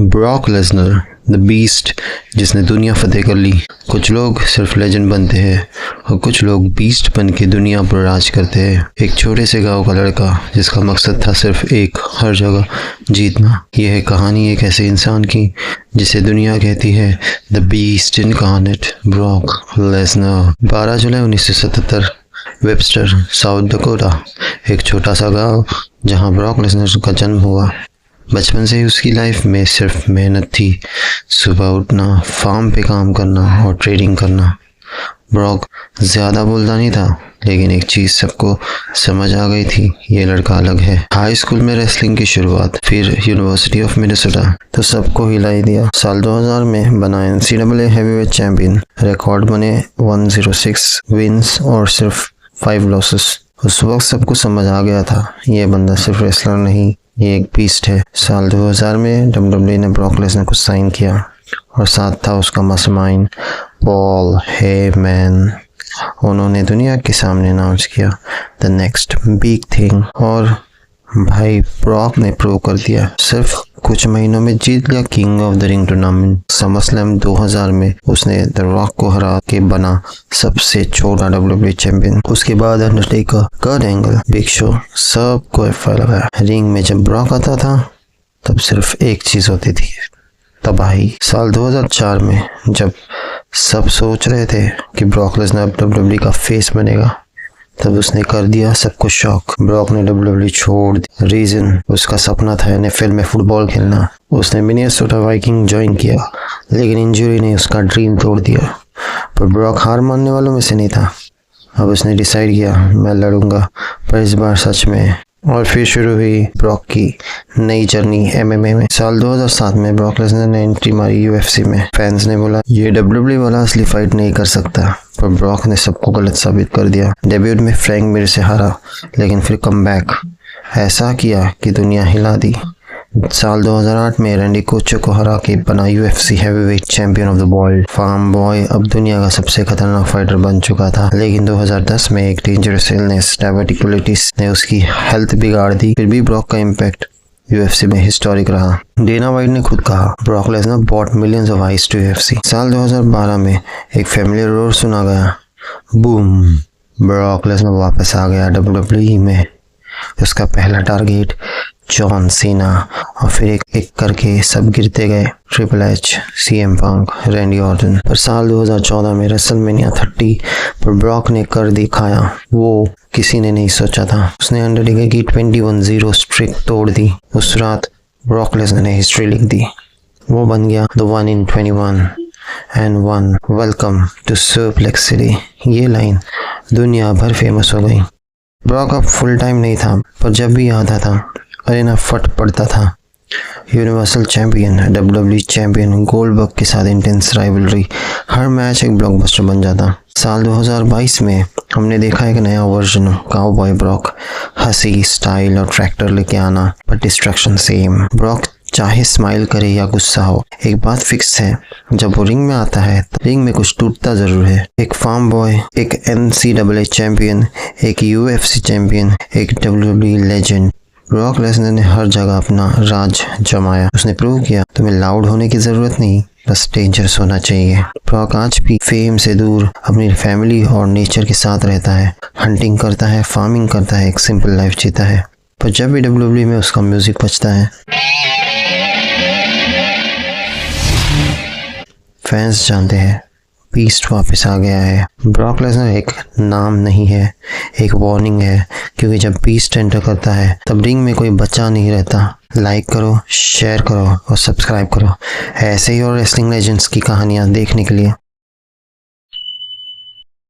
Brock Lesnar the beast जिसने दुनिया फतेह कर ली। कुछ लोग सिर्फ लेजेंड बनते हैं और कुछ लोग बीस्ट बन के दुनिया पर राज करते हैं। एक छोटे से गांव का लड़का जिसका मकसद था सिर्फ एक, हर जगह जीतना। यह है कहानी एक ऐसे इंसान की जिसे दुनिया कहती है the beast incarnate, Brock Lesnar. 12 July 1977 Webster, south Dakota, एक छोटा सा गांव जहां ब्रॉक लेसनर का जन्म हुआ। बचपन से ही उसकी लाइफ में सिर्फ मेहनत थी, सुबह उठना, फार्म पे काम करना और ट्रेडिंग करना। ब्रॉक ज़्यादा बोलता नहीं था, लेकिन एक चीज़ सबको समझ आ गई थी, ये लड़का अलग है। हाई स्कूल में रेसलिंग की शुरुआत, फिर यूनिवर्सिटी ऑफ मिनेसोटा तो सबको हिला ही दिया। साल 2000 में बना NCAA हैवीवेट चैंपियन। रिकॉर्ड बने 106 विन्स और सिर्फ 5 लॉसेस। उस वक्त सबको समझ आ गया था, ये बंदा सिर्फ रेसलर नहीं, ये एक बीस्ट है। साल 2000 में WWE ने ब्रॉक लेसनर को साइन किया और साथ था उसका मास्टरमाइंड पॉल हेमन। उन्होंने दुनिया के सामने अनाउंस किया द नेक्स्ट बिग थिंग, और भाई ब्रॉक ने प्रूव कर दिया। सिर्फ कुछ महीनों में जीत लिया king of the ring tournament. SummerSlam 2000 में उसने द रॉक को हरा के बना सबसे छोटा WWE चैंपियन। उसके बाद Undertaker, Kurt Angle, Big Show, सबको एफआई लगाया। रिंग में जब ब्रॉक आता था तब सिर्फ एक चीज होती थी, तबाही। साल 2004 में जब सब सोच रहे थे कि ब्रॉक लेसनर WWE का फेस बनेगा, तब उसने कर दिया सबको शॉक। ब्रॉक ने WWE छोड़ दिया। रीजन, उसका सपना था NFL में फुटबॉल खेलना। उसने मिनेसोटा वाइकिंग ज्वाइन किया, लेकिन इंजरी ने उसका ड्रीम तोड़ दिया। पर ब्रॉक हार मानने वालों में से नहीं था। अब उसने डिसाइड किया, मैं लड़ूंगा, पर इस बार सच में। और फिर शुरू हुई ब्रॉक की नई जर्नी MMA में। साल 2007 में ब्रॉक लेसनर ने एंट्री मारी UFC में। फैंस ने बोला ये WWE वाला असली फाइट नहीं कर सकता, पर ब्रॉक ने सबको गलत साबित कर दिया। डेब्यूट में फ्रैंक मिर से हारा, लेकिन फिर कमबैक ऐसा किया कि दुनिया हिला दी। साल 2008 में रैंडी कोचो को हरा के बना UFC heavyweight champion of the world. Farm boy अब दुनिया का सबसे खतरनाक फाइटर बन चुका था, लेकिन 2010 में एक डेंजरस इलनेस, डायबिटिकुलिटिस ने उसकी हेल्थ बिगाड़ दी। फिर भी ब्रॉक का इम्पैक्ट UFC में हिस्टोरिक रहा। डेना वाइट ने खुद कहा, Brock Lesnar bought millions of eyes to UFC। साल 2012 में एक फैमिलियर रोर सुना गया, बूम, ब्रॉक लेसनर वापस आ गया WWE में। उसका पहला टारगेट जॉन सीना, और फिर एक एक करके सब गिरते गए। ट्रिपल एच, CM पंक, रैंडी ऑर्टन। पर साल 2014 में रेसलमेनिया 30 पर ब्रॉक ने कर दिखाया वो किसी ने नहीं सोचा था। उसने अंडरटेकर की 21-0 स्ट्रिक तोड़ दी। उस रात ब्रॉक लेसनर ने हिस्ट्री लिख दी। वो बन गया the 1 in 21 and 1 welcome to suplex city. ये लाइन दुनिया भर फेमस हो गई। ब्रॉक अब फुल टाइम नहीं था, पर जब भी आता था अरेना फट पड़ता था। Universal champion, WWE champion, Goldberg के साथ इंटेंस राइवलरी, हर मैच एक ब्लॉकबस्टर बन जाता। साल 2022 में हमने देखा एक नया वर्जन काउबॉय ब्रॉक, हंसी, स्टाइल और ट्रैक्टर लेके आना, पर डिस्ट्रैक्शन सेम। ब्रॉक चाहे स्माइल करे या गुस्सा हो, एक बात फिक्स है, जब वो रिंग में आता है तो रिंग में कुछ टूटता जरूर है। एक फार्म बॉय, एक NCAA चैंपियन, एक UFC चैंपियन, एक WWE लेजेंड। ब्रॉक लेसनर ने हर जगह अपना राज जमाया। उसने प्रूव किया तुम्हें लाउड होने की जरूरत नहीं, बस डेंजरस होना चाहिए। ब्रॉक आज भी फेम से दूर अपनी फैमिली और नेचर के साथ रहता है। हंटिंग करता है, फार्मिंग करता है, एक सिंपल लाइफ जीता है। पर जब भी WWE में उसका म्यूजिक बजता है, फैंस जानते हैं बीस्ट वापस आ गया है। ब्रॉक लेसनर एक नाम नहीं है, एक वार्निंग है, क्योंकि जब बीस्ट एंटर करता है तब रिंग में कोई बचा नहीं रहता। लाइक करो, शेयर करो और सब्सक्राइब करो ऐसे ही और रेसलिंग लेजेंड्स की कहानियां देखने के लिए।